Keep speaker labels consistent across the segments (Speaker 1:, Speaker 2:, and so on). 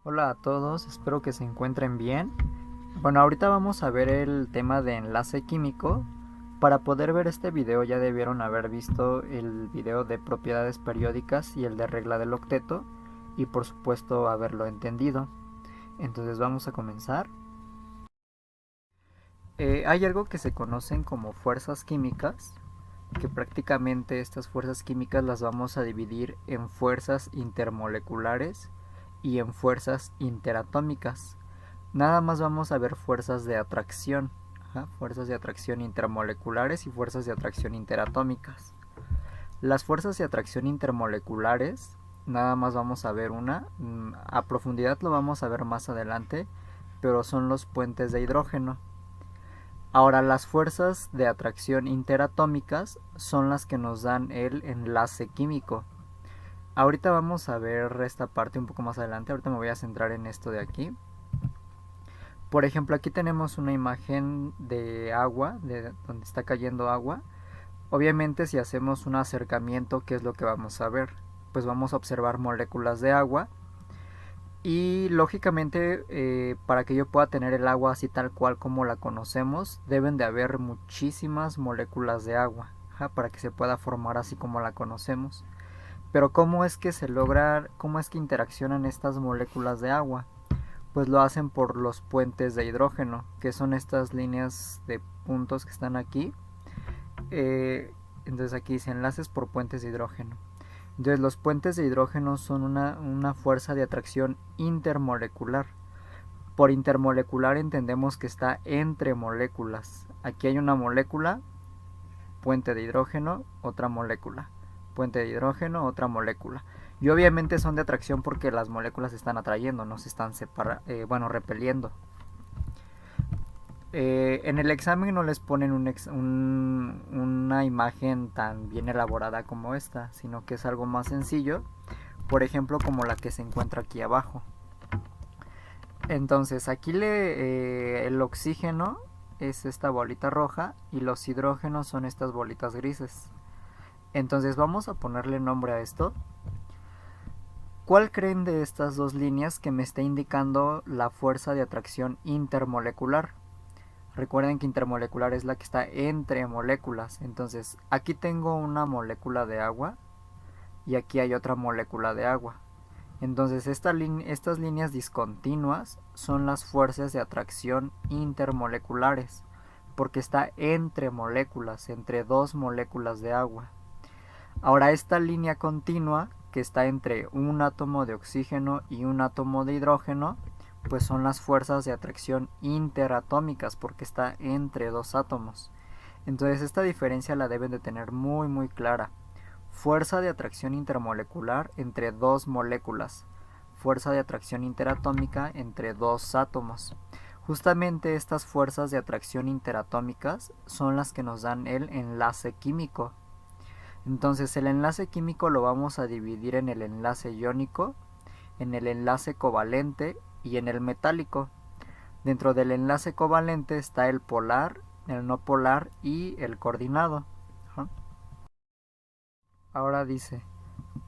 Speaker 1: Hola a todos, espero que se encuentren bien. Bueno, ahorita vamos a ver el tema de enlace químico. Para poder ver este video ya debieron haber visto el video de propiedades periódicas y el de regla del octeto y por supuesto haberlo entendido. Entonces vamos a comenzar. Hay algo que se conocen como fuerzas químicas, que prácticamente estas fuerzas químicas las vamos a dividir en fuerzas intermoleculares y en fuerzas interatómicas. Nada más vamos a ver fuerzas de atracción, fuerzas de atracción intermoleculares y fuerzas de atracción interatómicas. Las fuerzas de atracción intermoleculares, nada más vamos a ver una, a profundidad lo vamos a ver más adelante, pero son los puentes de hidrógeno. Ahora, las fuerzas de atracción interatómicas son las que nos dan el enlace químico. Ahorita vamos a ver esta parte un poco más adelante, ahorita me voy a centrar en esto de aquí. Por ejemplo, aquí tenemos una imagen de agua, de donde está cayendo agua. Obviamente, si hacemos un acercamiento, ¿qué es lo que vamos a ver? Pues vamos a observar moléculas de agua. Y lógicamente, para que yo pueda tener el agua así tal cual como la conocemos, deben de haber muchísimas moléculas de agua, para que se pueda formar así como la conocemos. Pero ¿cómo es que se logra, cómo es que interaccionan estas moléculas de agua? Pues lo hacen por los puentes de hidrógeno, que son estas líneas de puntos que están aquí. Entonces aquí dice enlaces por puentes de hidrógeno. Entonces los puentes de hidrógeno son una fuerza de atracción intermolecular. Por intermolecular entendemos que está entre moléculas. Aquí hay una molécula, puente de hidrógeno, otra molécula. Puente de hidrógeno, otra molécula. Y obviamente son de atracción porque las moléculas se están atrayendo, no se están repeliendo. En el examen no les ponen una imagen tan bien elaborada como esta, sino que es algo más sencillo, por ejemplo como la que se encuentra aquí abajo. Entonces aquí el oxígeno es esta bolita roja y los hidrógenos son estas bolitas grises. Entonces vamos a ponerle nombre a esto. ¿Cuál creen de estas dos líneas que me está indicando la fuerza de atracción intermolecular? Recuerden que intermolecular es la que está entre moléculas. Entonces, aquí tengo una molécula de agua y aquí hay otra molécula de agua. Entonces, estas líneas discontinuas son las fuerzas de atracción intermoleculares, porque está entre moléculas, entre dos moléculas de agua. Ahora, esta línea continua, que está entre un átomo de oxígeno y un átomo de hidrógeno, pues son las fuerzas de atracción interatómicas porque está entre dos átomos. Entonces esta diferencia la deben de tener muy clara. Fuerza de atracción intermolecular entre dos moléculas. Fuerza de atracción interatómica entre dos átomos. Justamente estas fuerzas de atracción interatómicas son las que nos dan el enlace químico. Entonces el enlace químico lo vamos a dividir en el enlace iónico, en el enlace covalente y en el metálico. Dentro del enlace covalente está el polar, el no polar y el coordinado. Ahora dice,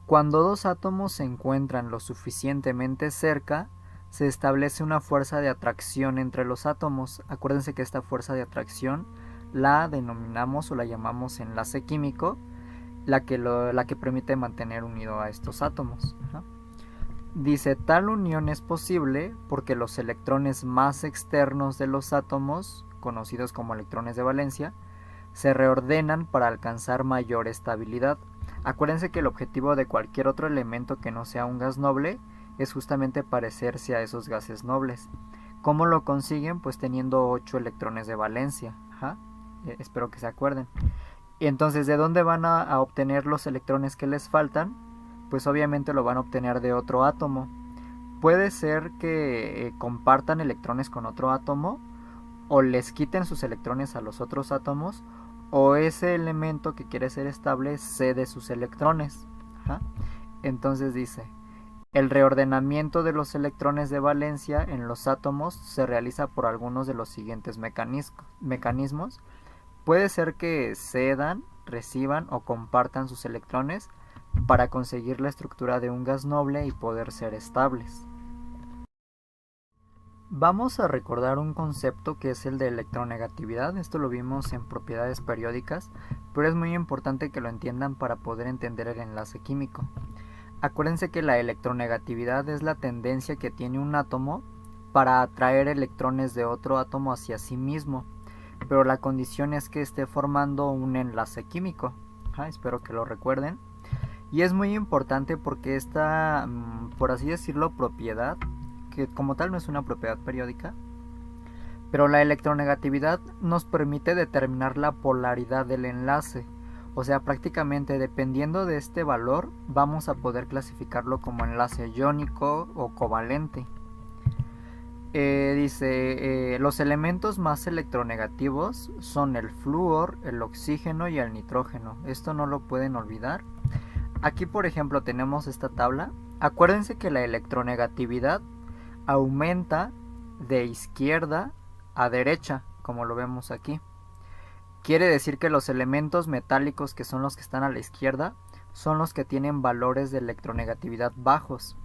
Speaker 1: cuando dos átomos se encuentran lo suficientemente cerca, se establece una fuerza de atracción entre los átomos. Acuérdense que esta fuerza de atracción la denominamos o la llamamos enlace químico, la que permite mantener unido a estos átomos. Dice, tal unión es posible porque los electrones más externos de los átomos, conocidos como electrones de valencia, se reordenan para alcanzar mayor estabilidad. Acuérdense que el objetivo de cualquier otro elemento que no sea un gas noble es justamente parecerse a esos gases nobles. ¿Cómo lo consiguen? Pues teniendo 8 electrones de valencia. Espero que se acuerden. Y entonces, ¿de dónde van a obtener los electrones que les faltan? Pues obviamente lo van a obtener de otro átomo. Puede ser que compartan electrones con otro átomo, o les quiten sus electrones a los otros átomos, o ese elemento que quiere ser estable cede sus electrones. Entonces dice, el reordenamiento de los electrones de valencia en los átomos se realiza por algunos de los siguientes mecanismos. Puede ser que cedan, reciban o compartan sus electrones para conseguir la estructura de un gas noble y poder ser estables. Vamos a recordar un concepto que es el de electronegatividad. Esto lo vimos en propiedades periódicas, pero es muy importante que lo entiendan para poder entender el enlace químico. Acuérdense que la electronegatividad es la tendencia que tiene un átomo para atraer electrones de otro átomo hacia sí mismo, pero la condición es que esté formando un enlace químico. Espero que lo recuerden. Y es muy importante porque esta, por así decirlo, propiedad, que como tal no es una propiedad periódica, pero la electronegatividad nos permite determinar la polaridad del enlace. O sea, prácticamente dependiendo de este valor vamos a poder clasificarlo como enlace iónico o covalente. Dice, los elementos más electronegativos son el flúor, el oxígeno y el nitrógeno. Esto no lo pueden olvidar. Aquí, por ejemplo, tenemos esta tabla. Acuérdense que la electronegatividad aumenta de izquierda a derecha, como lo vemos aquí. Quiere decir que los elementos metálicos, que son los que están a la izquierda, son los que tienen valores de electronegatividad bajos,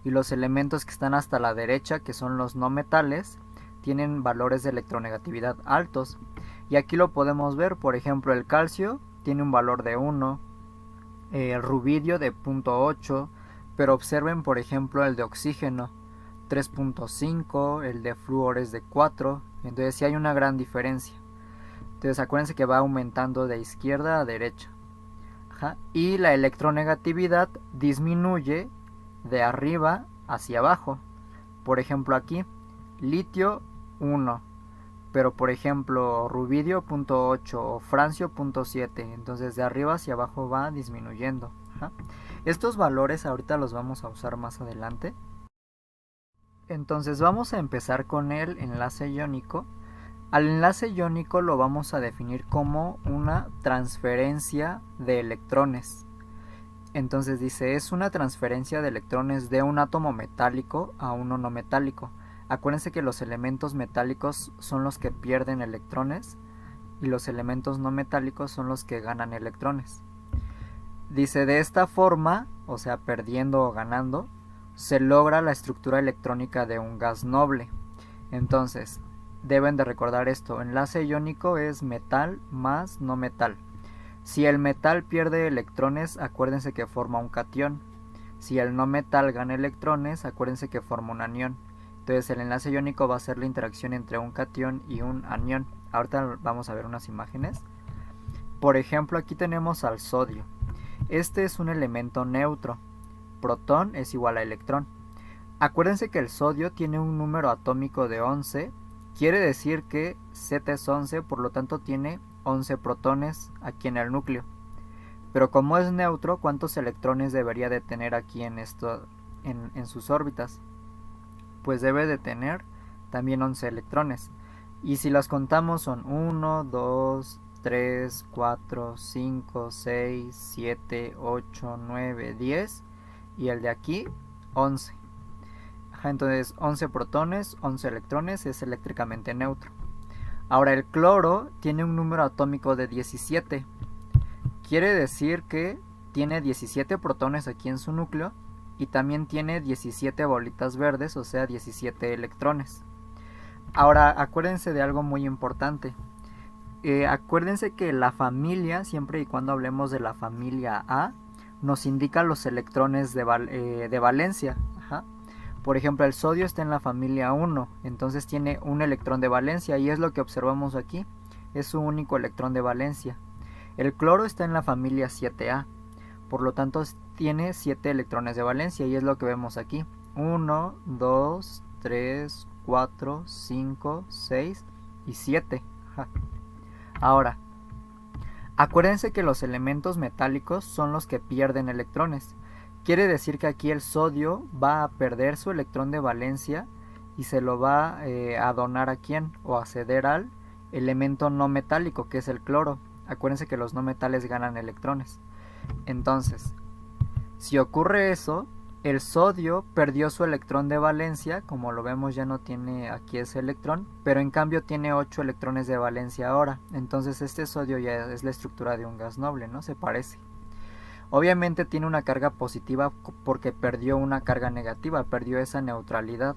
Speaker 1: y los elementos que están hasta la derecha, que son los no metales, tienen valores de electronegatividad altos. Y aquí lo podemos ver, por ejemplo, el calcio tiene un valor de 1, el rubidio de 0.8, pero observen, por ejemplo, el de oxígeno 3.5, el de flúor es de 4, entonces sí hay una gran diferencia. Entonces acuérdense que va aumentando de izquierda a derecha. Y la electronegatividad disminuye de arriba hacia abajo. Por ejemplo aquí, litio 1, pero por ejemplo rubidio 0.8 o francio 0.7, entonces de arriba hacia abajo va disminuyendo. Estos valores ahorita los vamos a usar más adelante. Entonces vamos a empezar con el enlace iónico. Al enlace iónico lo vamos a definir como una transferencia de electrones. Entonces dice, es una transferencia de electrones de un átomo metálico a uno no metálico. Acuérdense que los elementos metálicos son los que pierden electrones y los elementos no metálicos son los que ganan electrones. Dice, de esta forma, o sea, perdiendo o ganando, se logra la estructura electrónica de un gas noble. Entonces, deben de recordar esto, enlace iónico es metal más no metal. Si el metal pierde electrones, acuérdense que forma un catión. Si el no metal gana electrones, acuérdense que forma un anión. Entonces el enlace iónico va a ser la interacción entre un catión y un anión. Ahorita vamos a ver unas imágenes. Por ejemplo, aquí tenemos al sodio. Este es un elemento neutro. Protón es igual a electrón. Acuérdense que el sodio tiene un número atómico de 11. Quiere decir que Z es 11, por lo tanto tiene 11 protones aquí en el núcleo. Pero como es neutro, ¿cuántos electrones debería de tener aquí en sus órbitas? Pues debe de tener también 11 electrones. Y si las contamos son 1, 2, 3, 4, 5, 6, 7, 8, 9, 10. Y el de aquí, 11. Entonces 11 protones, 11 electrones, es eléctricamente neutro. Ahora el cloro tiene un número atómico de 17. Quiere decir que tiene 17 protones aquí en su núcleo y también tiene 17 bolitas verdes, o sea 17 electrones. Ahora acuérdense de algo muy importante. Acuérdense que la familia, siempre y cuando hablemos de la familia A, nos indica los electrones de valencia. Por ejemplo, el sodio está en la familia 1, entonces tiene un electrón de valencia y es lo que observamos aquí, es su único electrón de valencia. El cloro está en la familia 7A, por lo tanto tiene 7 electrones de valencia y es lo que vemos aquí. 1, 2, 3, 4, 5, 6 y 7. Ahora, acuérdense que los elementos metálicos son los que pierden electrones. Quiere decir que aquí el sodio va a perder su electrón de valencia y se lo va a donar a quién, o a ceder al elemento no metálico, que es el cloro. Acuérdense que los no metales ganan electrones. Entonces, si ocurre eso, el sodio perdió su electrón de valencia, como lo vemos ya no tiene aquí ese electrón, pero en cambio tiene 8 electrones de valencia ahora. Entonces este sodio ya es la estructura de un gas noble, ¿no? Se parece. Obviamente tiene una carga positiva porque perdió una carga negativa, perdió esa neutralidad.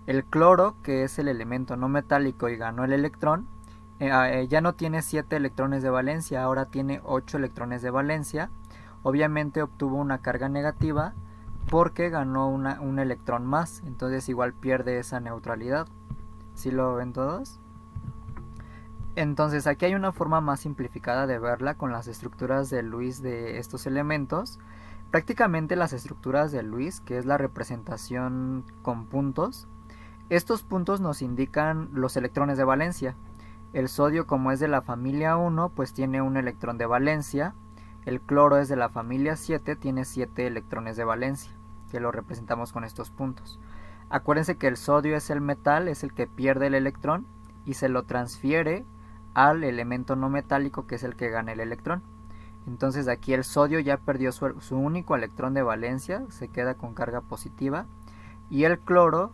Speaker 1: El cloro, que es el elemento no metálico y ganó el electrón, ya no tiene 7 electrones de valencia, ahora tiene 8 electrones de valencia. Obviamente obtuvo una carga negativa porque ganó un electrón más, entonces igual pierde esa neutralidad. ¿Sí lo ven todos? Entonces aquí hay una forma más simplificada de verla con las estructuras de Lewis de estos elementos. Prácticamente las estructuras de Lewis, que es la representación con puntos, estos puntos nos indican los electrones de valencia. El sodio, como es de la familia 1, pues tiene un electrón de valencia. El cloro es de la familia 7, tiene 7 electrones de valencia, que lo representamos con estos puntos. Acuérdense que el sodio es el metal, es el que pierde el electrón y se lo transfiere al elemento no metálico, que es el que gana el electrón. Entonces aquí el sodio ya perdió su único electrón de valencia, se queda con carga positiva, y el cloro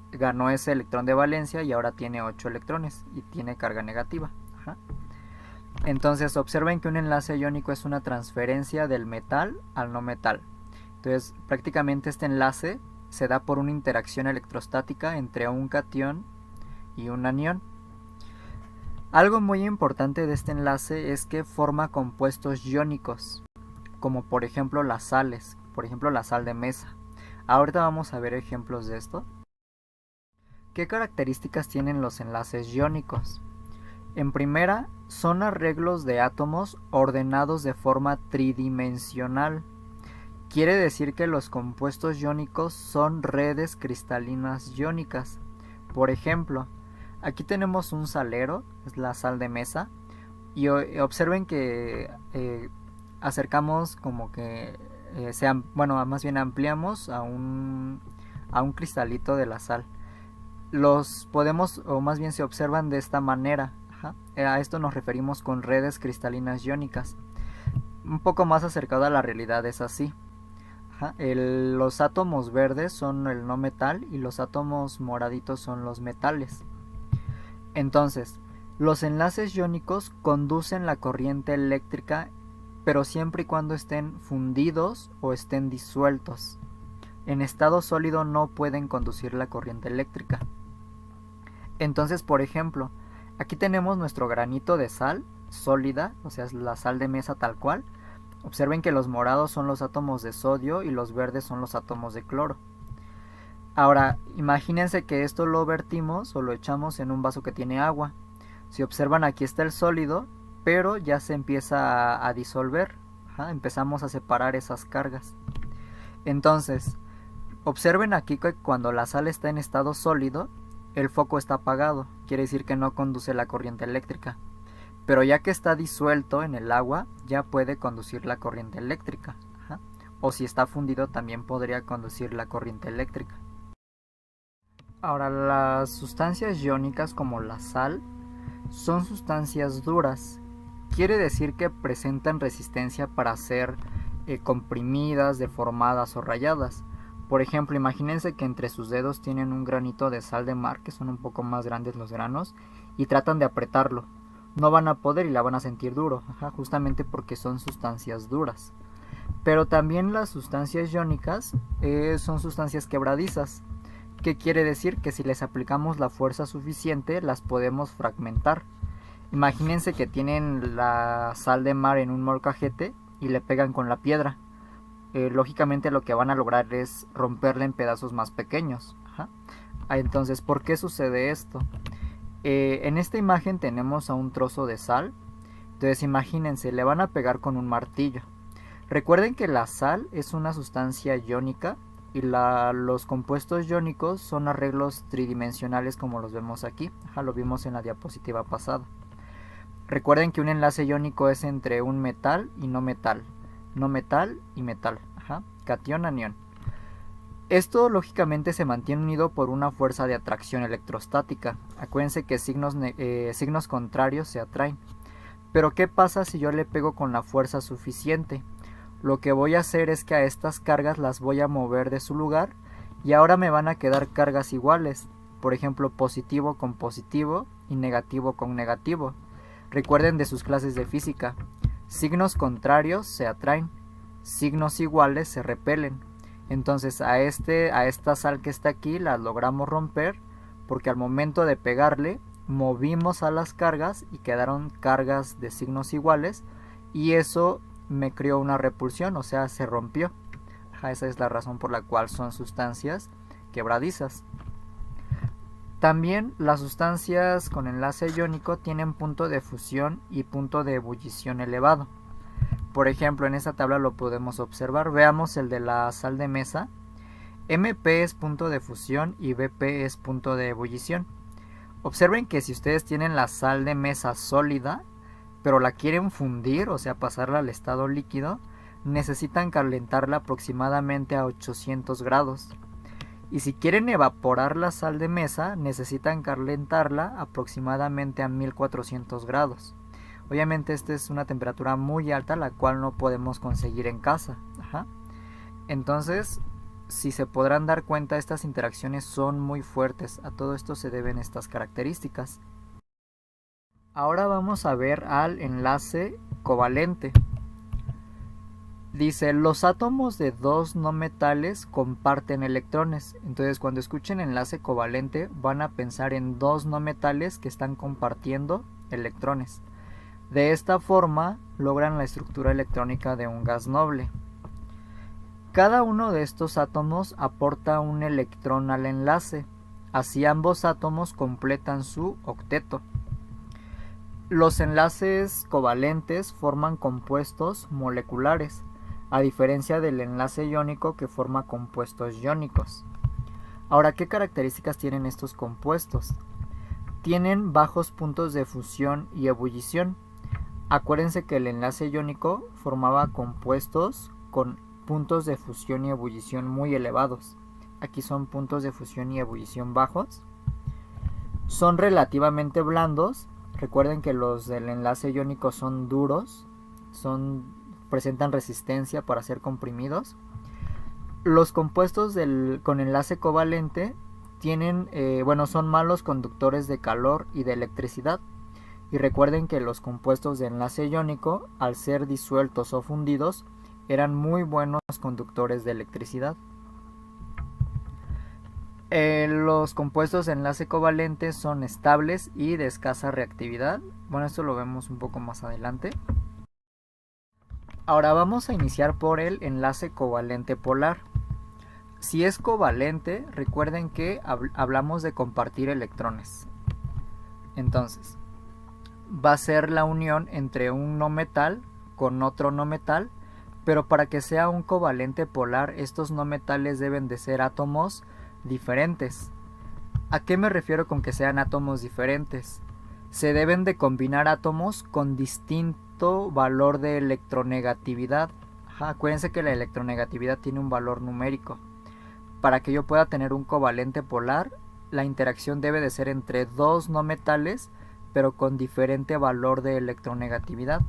Speaker 1: ganó ese electrón de valencia y ahora tiene 8 electrones y tiene carga negativa. Entonces observen que un enlace iónico es una transferencia del metal al no metal. Entonces prácticamente este enlace se da por una interacción electrostática entre un catión y un anión. Algo muy importante de este enlace es que forma compuestos iónicos, como por ejemplo las sales, por ejemplo la sal de mesa. Ahorita vamos a ver ejemplos de esto. ¿Qué características tienen los enlaces iónicos? En primera, son arreglos de átomos ordenados de forma tridimensional. Quiere decir que los compuestos iónicos son redes cristalinas iónicas. Por ejemplo, aquí tenemos un salero, es la sal de mesa, y observen que acercamos como que, más bien ampliamos a un cristalito de la sal. Los podemos, o más bien se observan de esta manera. A esto nos referimos con redes cristalinas iónicas. Un poco más acercado a la realidad es así. Los átomos verdes son el no metal y los átomos moraditos son los metales. Entonces, los enlaces iónicos conducen la corriente eléctrica, pero siempre y cuando estén fundidos o estén disueltos. En estado sólido no pueden conducir la corriente eléctrica. Entonces, por ejemplo, aquí tenemos nuestro granito de sal sólida, o sea, es la sal de mesa tal cual. Observen que los morados son los átomos de sodio y los verdes son los átomos de cloro. Ahora, imagínense que esto lo vertimos o lo echamos en un vaso que tiene agua. Si observan, aquí está el sólido, pero ya se empieza a disolver. Empezamos a separar esas cargas. Entonces, observen aquí que cuando la sal está en estado sólido, el foco está apagado, quiere decir que no conduce la corriente eléctrica. Pero ya que está disuelto en el agua, ya puede conducir la corriente eléctrica. O si está fundido, también podría conducir la corriente eléctrica. Ahora, las sustancias iónicas como la sal son sustancias duras. Quiere decir que presentan resistencia para ser comprimidas, deformadas o rayadas. Por ejemplo, imagínense que entre sus dedos tienen un granito de sal de mar, que son un poco más grandes los granos, y tratan de apretarlo. No van a poder y la van a sentir duro, justamente porque son sustancias duras. Pero también las sustancias iónicas son sustancias quebradizas. ¿Qué quiere decir? Que si les aplicamos la fuerza suficiente, las podemos fragmentar. Imagínense que tienen la sal de mar en un molcajete y le pegan con la piedra. Lógicamente lo que van a lograr es romperla en pedazos más pequeños. Entonces, ¿por qué sucede esto? En esta imagen tenemos a un trozo de sal. Entonces imagínense, le van a pegar con un martillo. Recuerden que la sal es una sustancia iónica y los compuestos iónicos son arreglos tridimensionales como los vemos aquí. Lo vimos en la diapositiva pasada. Recuerden que un enlace iónico es entre un metal y no metal. No metal y metal. Catión, anión. Esto lógicamente se mantiene unido por una fuerza de atracción electrostática. Acuérdense que signos contrarios se atraen. Pero ¿qué pasa si yo le pego con la fuerza suficiente? Lo que voy a hacer es que a estas cargas las voy a mover de su lugar y ahora me van a quedar cargas iguales. Por ejemplo, positivo con positivo y negativo con negativo. Recuerden de sus clases de física. Signos contrarios se atraen, signos iguales se repelen. Entonces a esta sal que está aquí la logramos romper porque al momento de pegarle movimos a las cargas y quedaron cargas de signos iguales y eso me creó una repulsión, o sea, se rompió. Esa es la razón por la cual son sustancias quebradizas. También las sustancias con enlace iónico tienen punto de fusión y punto de ebullición elevado. Por ejemplo, en esta tabla lo podemos observar. Veamos el de la sal de mesa. MP es punto de fusión y BP es punto de ebullición. Observen que si ustedes tienen la sal de mesa sólida, pero la quieren fundir, o sea, pasarla al estado líquido, necesitan calentarla aproximadamente a 800 grados. Y si quieren evaporar la sal de mesa, necesitan calentarla aproximadamente a 1400 grados. Obviamente esta es una temperatura muy alta, la cual no podemos conseguir en casa. Entonces, si se podrán dar cuenta, estas interacciones son muy fuertes. A todo esto se deben estas características. Ahora vamos a ver al enlace covalente. Dice, los átomos de dos no metales comparten electrones. Entonces, cuando escuchen enlace covalente, van a pensar en dos no metales que están compartiendo electrones. De esta forma, logran la estructura electrónica de un gas noble. Cada uno de estos átomos aporta un electrón al enlace. Así ambos átomos completan su octeto. Los enlaces covalentes forman compuestos moleculares, a diferencia del enlace iónico que forma compuestos iónicos. Ahora, ¿qué características tienen estos compuestos? Tienen bajos puntos de fusión y ebullición. Acuérdense que el enlace iónico formaba compuestos con puntos de fusión y ebullición muy elevados. Aquí son puntos de fusión y ebullición bajos. Son relativamente blandos. Recuerden que los del enlace iónico son duros, presentan resistencia para ser comprimidos. Los compuestos con enlace covalente son malos conductores de calor y de electricidad. Y recuerden que los compuestos de enlace iónico, al ser disueltos o fundidos, eran muy buenos conductores de electricidad. Los compuestos de enlace covalente son estables y de escasa reactividad. Bueno, esto lo vemos un poco más adelante. Ahora vamos a iniciar por el enlace covalente polar. Si es covalente, recuerden que hablamos de compartir electrones. Entonces, va a ser la unión entre un no metal con otro no metal, pero para que sea un covalente polar, estos no metales deben de ser átomos diferentes. ¿A qué me refiero con que sean átomos diferentes? Se deben de combinar átomos con distinto valor de electronegatividad. Acuérdense que la electronegatividad tiene un valor numérico. Para que yo pueda tener un covalente polar, la interacción debe de ser entre dos no metales, pero con diferente valor de electronegatividad.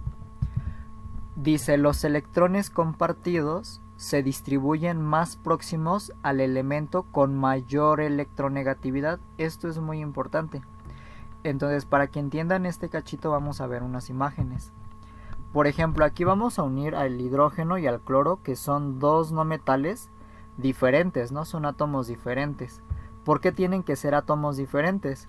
Speaker 1: Dice, los electrones compartidos se distribuyen más próximos al elemento con mayor electronegatividad. Esto es muy importante. Entonces, para que entiendan este cachito, vamos a ver unas imágenes. Por ejemplo, aquí vamos a unir al hidrógeno y al cloro, que son dos no metales diferentes, ¿no? Son átomos diferentes. ¿Por qué tienen que ser átomos diferentes?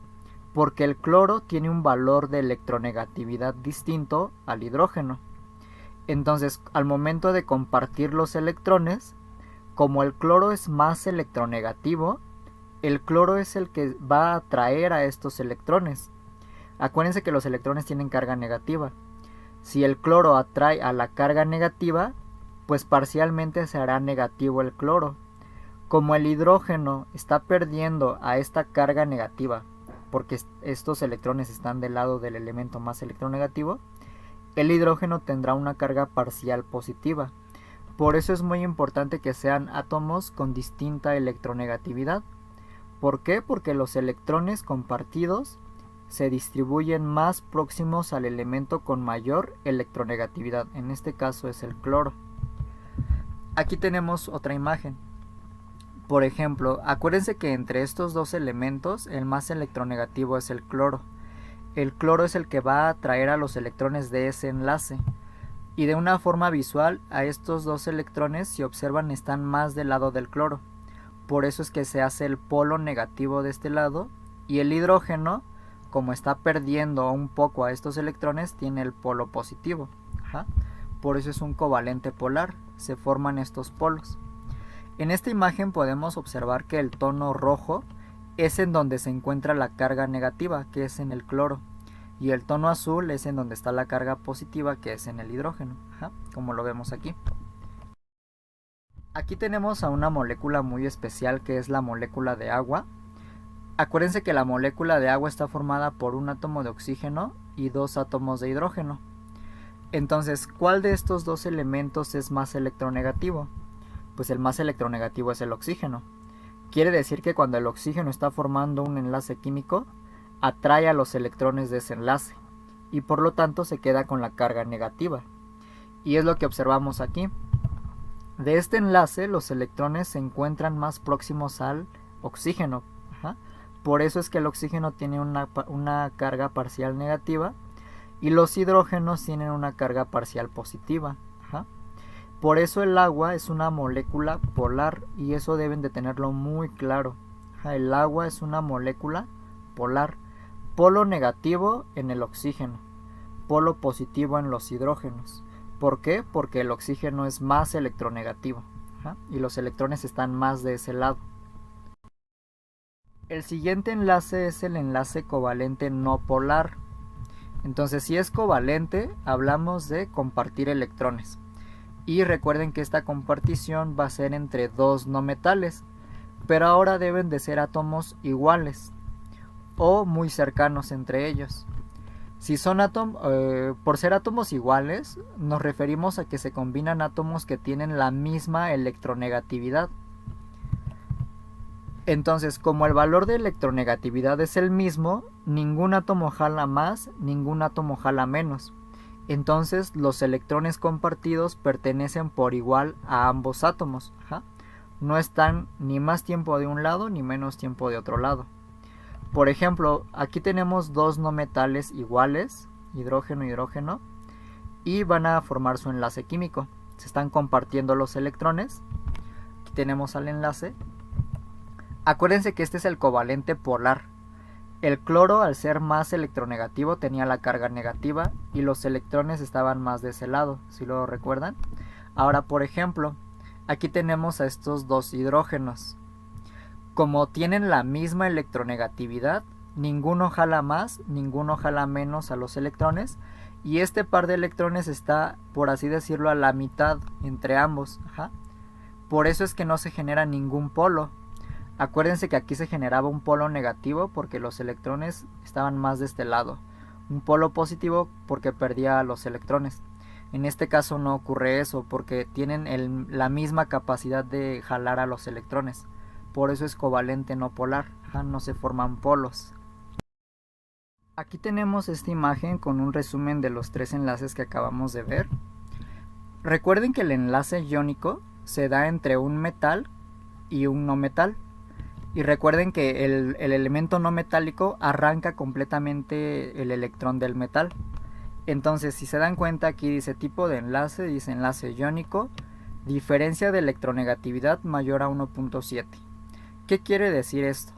Speaker 1: Porque el cloro tiene un valor de electronegatividad distinto al hidrógeno. Entonces, al momento de compartir los electrones, como el cloro es más electronegativo, el cloro es el que va a atraer a estos electrones. Acuérdense que los electrones tienen carga negativa. Si el cloro atrae a la carga negativa, pues parcialmente se hará negativo el cloro. Como el hidrógeno está perdiendo a esta carga negativa, porque estos electrones están del lado del elemento más electronegativo, el hidrógeno tendrá una carga parcial positiva. Por eso es muy importante que sean átomos con distinta electronegatividad. ¿Por qué? Porque los electrones compartidos se distribuyen más próximos al elemento con mayor electronegatividad. En este caso es el cloro. Aquí tenemos otra imagen. Por ejemplo, acuérdense que entre estos dos elementos el más electronegativo es el cloro. El cloro es el que va a atraer a los electrones de ese enlace. Y de una forma visual, a estos dos electrones, si observan, están más del lado del cloro. Por eso es que se hace el polo negativo de este lado, y el hidrógeno, como está perdiendo un poco a estos electrones, tiene el polo positivo. Ajá. Por eso es un covalente polar, se forman estos polos. En esta imagen podemos observar que el tono rojo es en donde se encuentra la carga negativa, que es en el cloro, y el tono azul es en donde está la carga positiva, que es en el hidrógeno. Ajá. Como lo vemos aquí. Aquí tenemos a una molécula muy especial, que es la molécula de agua. Acuérdense que la molécula de agua está formada por un átomo de oxígeno y dos átomos de hidrógeno. Entonces, ¿cuál de estos dos elementos es más electronegativo? Pues el más electronegativo es el oxígeno. Quiere decir que cuando el oxígeno está formando un enlace químico, atrae a los electrones de ese enlace, y por lo tanto se queda con la carga negativa. Y es lo que observamos aquí. De este enlace, los electrones se encuentran más próximos al oxígeno. Ajá. Por eso es que el oxígeno tiene una carga parcial negativa y los hidrógenos tienen una carga parcial positiva. Ajá. Por eso el agua es una molécula polar, y eso deben de tenerlo muy claro. Ajá. El agua es una molécula polar. Polo negativo en el oxígeno, polo positivo en los hidrógenos. ¿Por qué? Porque el oxígeno es más electronegativo. Ajá. Y los electrones están más de ese lado. El siguiente enlace es el enlace covalente no polar. Entonces, si es covalente, hablamos de compartir electrones. Y recuerden que esta compartición va a ser entre dos no metales, pero ahora deben de ser átomos iguales o muy cercanos entre ellos. Si son por ser átomos iguales, nos referimos a que se combinan átomos que tienen la misma electronegatividad. Entonces, como el valor de electronegatividad es el mismo, ningún átomo jala más, ningún átomo jala menos. Entonces, los electrones compartidos pertenecen por igual a ambos átomos. Ajá. No están ni más tiempo de un lado ni menos tiempo de otro lado. Por ejemplo, aquí tenemos dos no metales iguales, hidrógeno y hidrógeno, y van a formar su enlace químico. Se están compartiendo los electrones. Aquí tenemos al enlace. Acuérdense que este es el covalente polar. El cloro, al ser más electronegativo, tenía la carga negativa y los electrones estaban más de ese lado, si lo recuerdan. Ahora, por ejemplo, aquí tenemos a estos dos hidrógenos. Como tienen la misma electronegatividad, ninguno jala más, ninguno jala menos a los electrones, y este par de electrones está, por así decirlo, a la mitad entre ambos. Ajá. Por eso es que no se genera ningún polo. Acuérdense que aquí se generaba un polo negativo porque los electrones estaban más de este lado. Un polo positivo porque perdía a los electrones. En este caso no ocurre eso porque tienen la misma capacidad de jalar a los electrones. Por eso es covalente no polar. No se forman polos. Aquí tenemos esta imagen con un resumen de los tres enlaces que acabamos de ver. Recuerden que el enlace iónico se da entre un metal y un no metal. Y recuerden que el elemento no metálico arranca completamente el electrón del metal. Entonces, si se dan cuenta, aquí dice tipo de enlace, dice enlace iónico, diferencia de electronegatividad mayor a 1.7. ¿Qué quiere decir esto?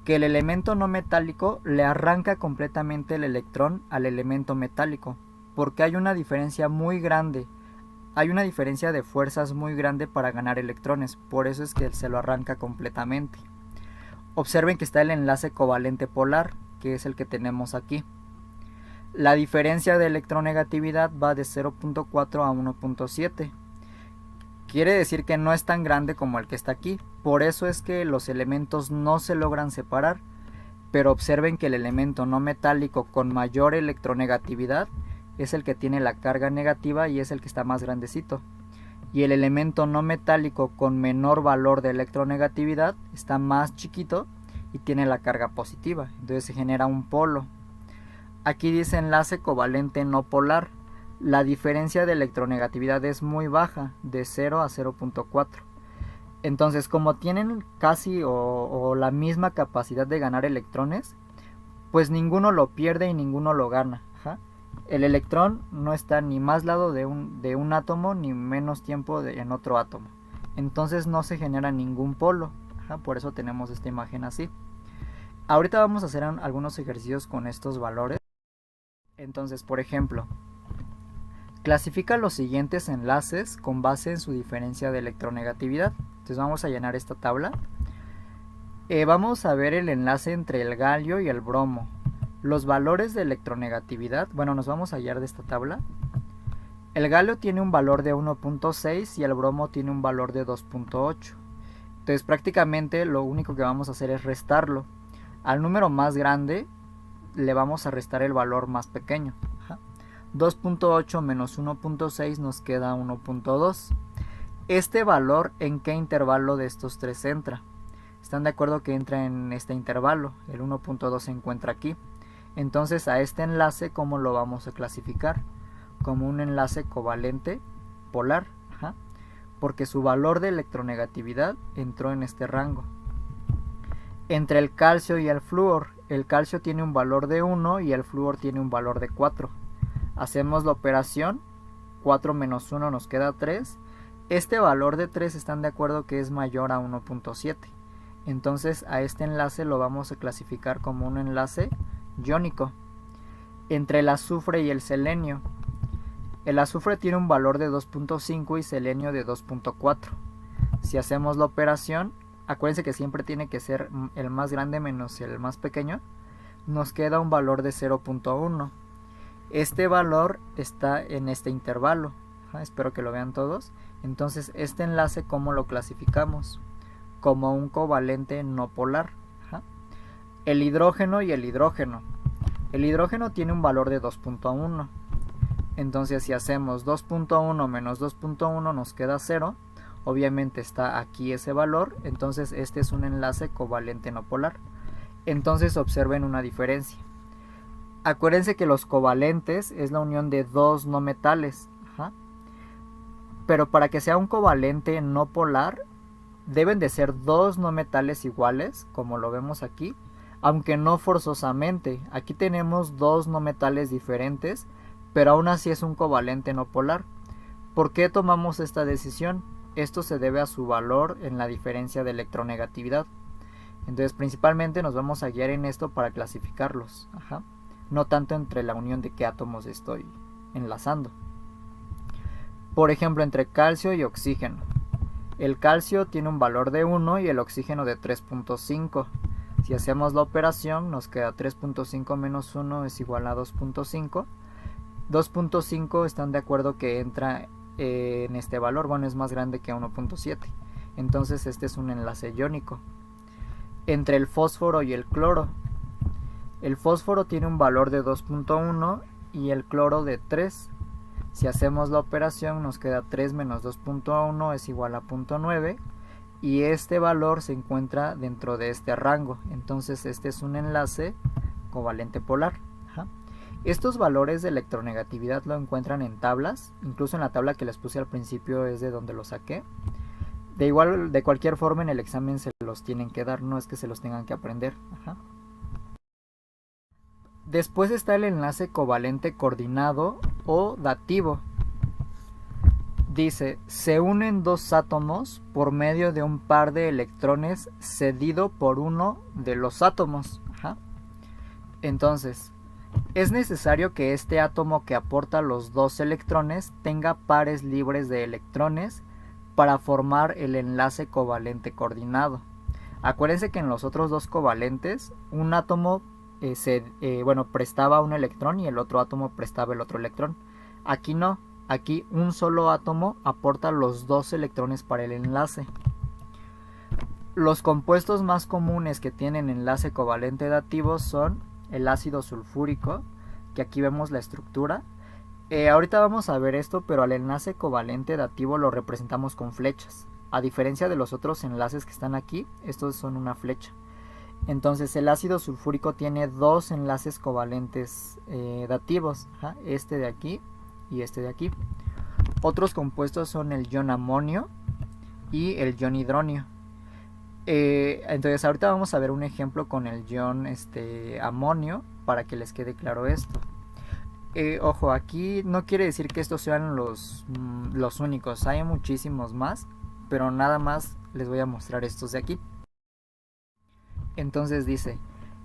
Speaker 1: Que el elemento no metálico le arranca completamente el electrón al elemento metálico, porque hay una diferencia muy grande. Hay una diferencia de fuerzas muy grande para ganar electrones, por eso es que se lo arranca completamente. Observen que está el enlace covalente polar, que es el que tenemos aquí. La diferencia de electronegatividad va de 0.4 a 1.7. Quiere decir que no es tan grande como el que está aquí. Por eso es que los elementos no se logran separar. Pero observen que el elemento no metálico con mayor electronegatividad es el que tiene la carga negativa y es el que está más grandecito. Y el elemento no metálico con menor valor de electronegatividad está más chiquito y tiene la carga positiva. Entonces se genera un polo. Aquí dice enlace covalente no polar. La diferencia de electronegatividad es muy baja, de 0 a 0.4. Entonces, como tienen casi o la misma capacidad de ganar electrones, pues ninguno lo pierde y ninguno lo gana. Ajá. El electrón no está ni más lado de un átomo ni menos tiempo en otro átomo. Entonces no se genera ningún polo. Por eso tenemos esta imagen así. Ahorita vamos a hacer algunos ejercicios con estos valores. Entonces, por ejemplo, clasifica los siguientes enlaces con base en su diferencia de electronegatividad. Entonces vamos a llenar esta tabla. Vamos a ver el enlace entre el galio y el bromo. Los valores de electronegatividad, bueno, nos vamos a hallar de esta tabla. El galio tiene un valor de 1.6 y el bromo tiene un valor de 2.8. Entonces prácticamente lo único que vamos a hacer es restarlo. Al número más grande le vamos a restar el valor más pequeño. 2.8 menos 1.6 nos queda 1.2. Este valor, ¿en qué intervalo de estos tres entra? ¿Están de acuerdo que entra en este intervalo? El 1.2 se encuentra aquí. Entonces a este enlace, ¿cómo lo vamos a clasificar? Como un enlace covalente polar, porque su valor de electronegatividad entró en este rango. Entre el calcio y el flúor, el calcio tiene un valor de 1 y el flúor tiene un valor de 4. Hacemos la operación, 4 menos 1 nos queda 3. Este valor de 3 están de acuerdo que es mayor a 1.7. Entonces a este enlace lo vamos a clasificar como un enlace iónico. Entre el azufre y el selenio, el azufre tiene un valor de 2.5 y selenio de 2.4. Si hacemos la operación, acuérdense que siempre tiene que ser el más grande menos el más pequeño, nos queda un valor de 0.1. Este valor está en este intervalo. Espero que lo vean todos. Entonces este enlace, ¿cómo lo clasificamos? Como un covalente no polar. El hidrógeno y el hidrógeno. El hidrógeno tiene un valor de 2.1. Entonces si hacemos 2.1 menos 2.1 nos queda 0. Obviamente está aquí ese valor. Entonces este es un enlace covalente no polar. Entonces observen una diferencia. Acuérdense que los covalentes es la unión de dos no metales. Pero para que sea un covalente no polar, deben de ser dos no metales iguales, como lo vemos aquí, aunque no forzosamente. Aquí tenemos dos no metales diferentes, pero aún así es un covalente no polar. ¿Por qué tomamos esta decisión? Esto se debe a su valor en la diferencia de electronegatividad. Entonces principalmente nos vamos a guiar en esto para clasificarlos. No tanto entre la unión de qué átomos estoy enlazando. Por ejemplo, entre calcio y oxígeno. El calcio tiene un valor de 1 y el oxígeno de 3.5. Si hacemos la operación nos queda 3.5 menos 1 es igual a 2.5. 2.5 están de acuerdo que entra en este valor, bueno, es más grande que 1.7. Entonces este es un enlace iónico. Entre el fósforo y el cloro. El fósforo tiene un valor de 2.1 y el cloro de 3. Si hacemos la operación nos queda 3 menos 2.1 es igual a 0.9 y este valor se encuentra dentro de este rango. Entonces este es un enlace covalente polar. Estos valores de electronegatividad lo encuentran en tablas, incluso en la tabla que les puse al principio es de donde lo saqué. De cualquier forma en el examen se los tienen que dar, no es que se los tengan que aprender. Después está el enlace covalente coordinado o dativo. Dice, se unen dos átomos por medio de un par de electrones cedido por uno de los átomos. Entonces, es necesario que este átomo que aporta los dos electrones tenga pares libres de electrones para formar el enlace covalente coordinado. Acuérdense que en los otros dos covalentes, un átomo prestaba un electrón y el otro átomo prestaba el otro electrón. Aquí no, aquí un solo átomo aporta los dos electrones para el enlace. Los compuestos más comunes que tienen enlace covalente dativo son el ácido sulfúrico, que aquí vemos la estructura. Ahorita vamos a ver esto, pero al enlace covalente dativo lo representamos con flechas. A diferencia de los otros enlaces que están aquí, estos son una flecha. Entonces el ácido sulfúrico tiene dos enlaces covalentes dativos, este de aquí y este de aquí. Otros compuestos son el ion amonio y el ion hidronio. Entonces ahorita vamos a ver un ejemplo con el ion amonio para que les quede claro esto. Ojo, aquí no quiere decir que estos sean los únicos, hay muchísimos más, pero nada más les voy a mostrar estos de aquí. Entonces dice,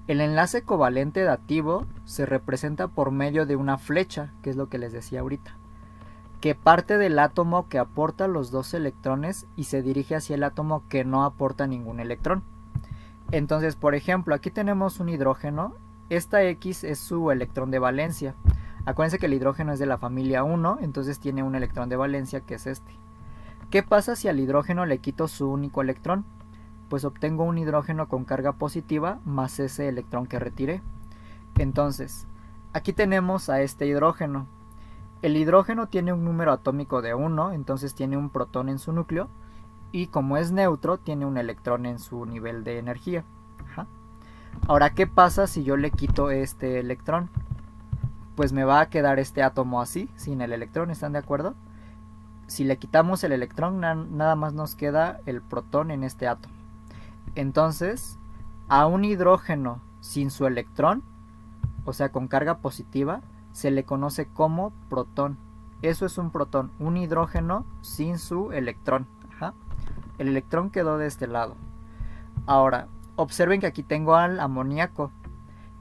Speaker 1: el enlace covalente dativo se representa por medio de una flecha, que es lo que les decía ahorita, que parte del átomo que aporta los dos electrones y se dirige hacia el átomo que no aporta ningún electrón. Entonces, por ejemplo, aquí tenemos un hidrógeno, esta X es su electrón de valencia. Acuérdense que el hidrógeno es de la familia 1, entonces tiene un electrón de valencia que es este. ¿Qué pasa si al hidrógeno le quito su único electrón? Pues obtengo un hidrógeno con carga positiva más ese electrón que retiré. Entonces, aquí tenemos a este hidrógeno. El hidrógeno tiene un número atómico de 1, entonces tiene un protón en su núcleo, y como es neutro, tiene un electrón en su nivel de energía. Ajá. Ahora, ¿qué pasa si yo le quito este electrón? Pues me va a quedar este átomo así, sin el electrón, ¿están de acuerdo? Si le quitamos el electrón, nada más nos queda el protón en este átomo. Entonces, a un hidrógeno sin su electrón, o sea, con carga positiva, se le conoce como protón. Eso es un protón, un hidrógeno sin su electrón. Ajá. El electrón quedó de este lado. Ahora, observen que aquí tengo al amoníaco.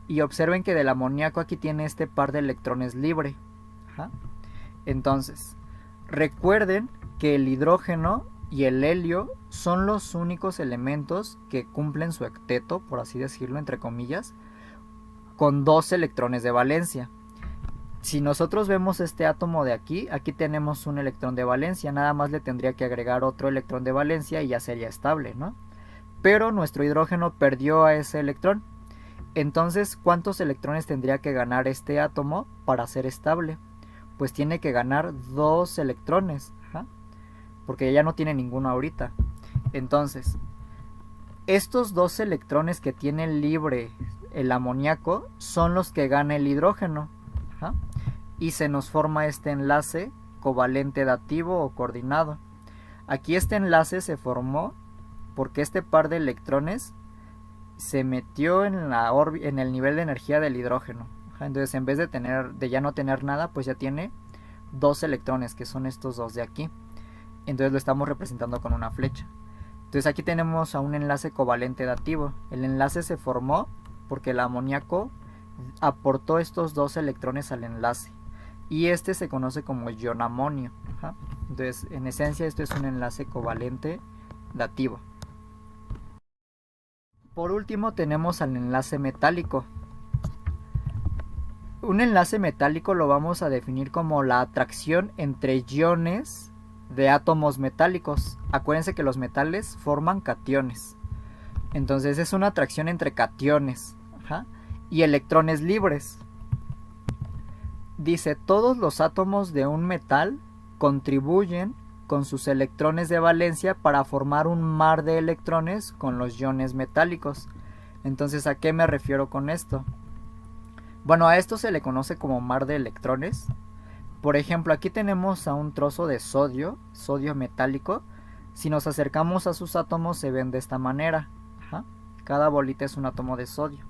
Speaker 1: Y observen que del amoníaco aquí tiene este par de electrones libre. Ajá. Entonces, recuerden que el hidrógeno y el helio son los únicos elementos que cumplen su octeto, por así decirlo, entre comillas, con dos electrones de valencia. Si nosotros vemos este átomo de aquí, aquí tenemos un electrón de valencia, nada más le tendría que agregar otro electrón de valencia y ya sería estable, ¿no? Pero nuestro hidrógeno perdió a ese electrón. Entonces, ¿cuántos electrones tendría que ganar este átomo para ser estable? Pues tiene que ganar 2 electrones, ¿ja? Porque ya no tiene ninguno ahorita. Entonces, estos 2 electrones que tiene libre el amoníaco son los que gana el hidrógeno, ¿ja? Y se nos forma este enlace covalente dativo o coordinado. Aquí este enlace se formó porque este par de electrones se metió en el nivel de energía del hidrógeno. Entonces, en vez de ya no tener nada, pues ya tiene 2 electrones, que son estos dos de aquí. Entonces lo estamos representando con una flecha. Entonces aquí tenemos a un enlace covalente dativo. El enlace se formó porque el amoníaco aportó estos 2 electrones al enlace. Y este se conoce como ion amonio. Entonces, en esencia, esto es un enlace covalente dativo. Por último tenemos al enlace metálico. Un enlace metálico lo vamos a definir como la atracción entre iones de átomos metálicos. Acuérdense que los metales forman cationes. Entonces es una atracción entre cationes y electrones libres. Dice, todos los átomos de un metal contribuyen con sus electrones de valencia para formar un mar de electrones con los iones metálicos. Entonces, ¿a qué me refiero con esto? Bueno, a esto se le conoce como mar de electrones. Por ejemplo, aquí tenemos a un trozo de sodio metálico. Si nos acercamos a sus átomos se ven de esta manera. Cada bolita es un átomo de sodio.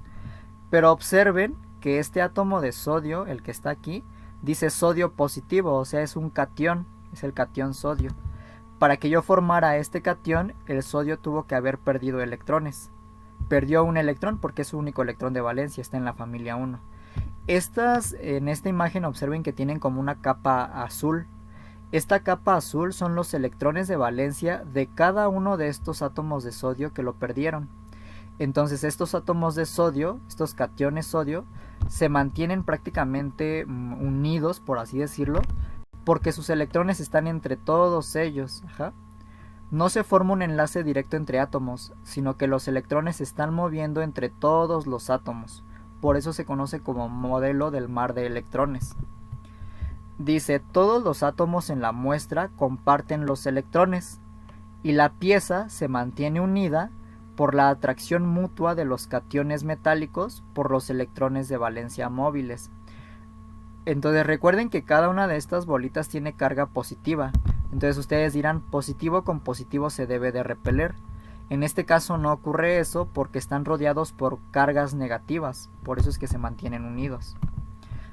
Speaker 1: Pero observen que este átomo de sodio, el que está aquí, dice sodio positivo, o sea, es un catión. Es el catión sodio. Para que yo formara este catión, el sodio tuvo que haber perdido electrones. Perdió un electrón porque es su único electrón de valencia, está en la familia 1. En esta imagen observen que tienen como una capa azul. Esta capa azul son los electrones de valencia de cada uno de estos átomos de sodio que lo perdieron. Entonces estos átomos de sodio, estos cationes sodio, se mantienen prácticamente unidos, por así decirlo, porque sus electrones están entre todos ellos. No se forma un enlace directo entre átomos, sino que los electrones se están moviendo entre todos los átomos. Por eso se conoce como modelo del mar de electrones. Dice, todos los átomos en la muestra comparten los electrones y la pieza se mantiene unida por la atracción mutua de los cationes metálicos por los electrones de valencia móviles. Entonces recuerden que cada una de estas bolitas tiene carga positiva. Entonces ustedes dirán, positivo con positivo se debe de repeler. En este caso no ocurre eso porque están rodeados por cargas negativas. Por eso es que se mantienen unidos.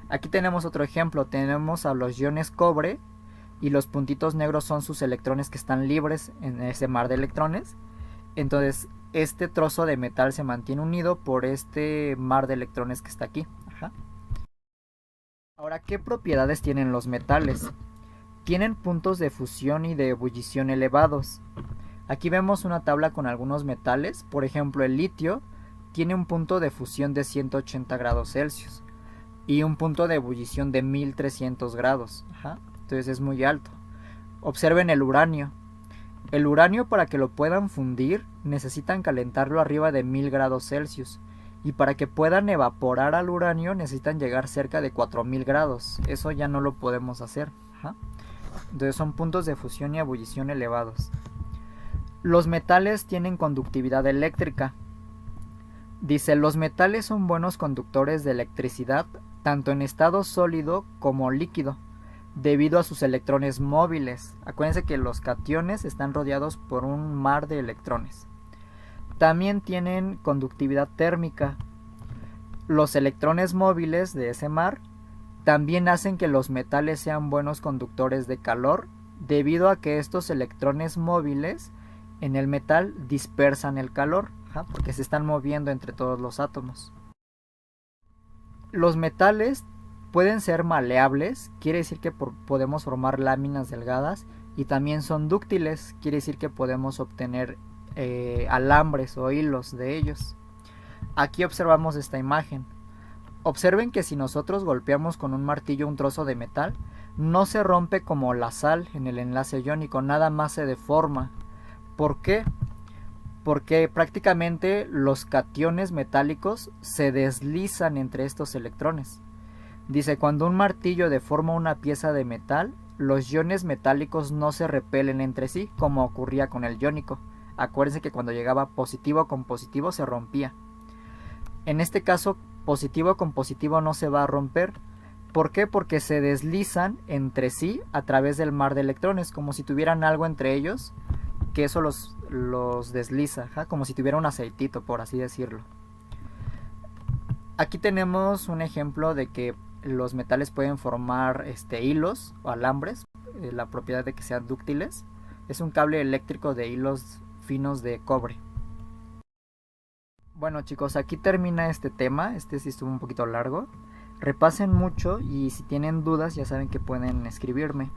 Speaker 1: Aquí tenemos otro ejemplo, tenemos a los iones cobre y los puntitos negros son sus electrones que están libres en ese mar de electrones. Entonces este trozo de metal se mantiene unido por este mar de electrones que está aquí. Ajá. Ahora, ¿qué propiedades tienen los metales? Tienen puntos de fusión y de ebullición elevados. Aquí vemos una tabla con algunos metales, por ejemplo el litio tiene un punto de fusión de 180 grados Celsius y un punto de ebullición de 1300 grados. Ajá. Entonces es muy alto. Observen el uranio. El uranio, para que lo puedan fundir necesitan calentarlo arriba de 1000 grados Celsius y para que puedan evaporar al uranio necesitan llegar cerca de 4000 grados. Eso ya no lo podemos hacer. Ajá. Entonces son puntos de fusión y ebullición elevados. Los metales tienen conductividad eléctrica. Dice, los metales son buenos conductores de electricidad tanto en estado sólido como líquido, debido a sus electrones móviles. Acuérdense que los cationes están rodeados por un mar de electrones. También tienen conductividad térmica. Los electrones móviles de ese mar también hacen que los metales sean buenos conductores de calor, debido a que estos electrones móviles en el metal dispersan el calor, porque se están moviendo entre todos los átomos. Los metales pueden ser maleables, quiere decir que podemos formar láminas delgadas, y también son dúctiles, quiere decir que podemos obtener alambres o hilos de ellos. Aquí observamos esta imagen. Observen que si nosotros golpeamos con un martillo un trozo de metal, no se rompe como la sal en el enlace iónico, nada más se deforma. ¿Por qué? Porque prácticamente los cationes metálicos se deslizan entre estos electrones. Dice, cuando un martillo deforma una pieza de metal, los iones metálicos no se repelen entre sí, como ocurría con el iónico. Acuérdense que cuando llegaba positivo con positivo se rompía. En este caso, positivo con positivo no se va a romper. ¿Por qué? Porque se deslizan entre sí a través del mar de electrones, como si tuvieran algo entre ellos, que eso los desliza, como si tuviera un aceitito, por así decirlo. Aquí tenemos un ejemplo de que los metales pueden formar hilos o alambres, la propiedad de que sean dúctiles. Es un cable eléctrico de hilos finos de cobre. Bueno chicos, aquí termina este tema, sí estuvo un poquito largo. Repasen mucho y si tienen dudas ya saben que pueden escribirme.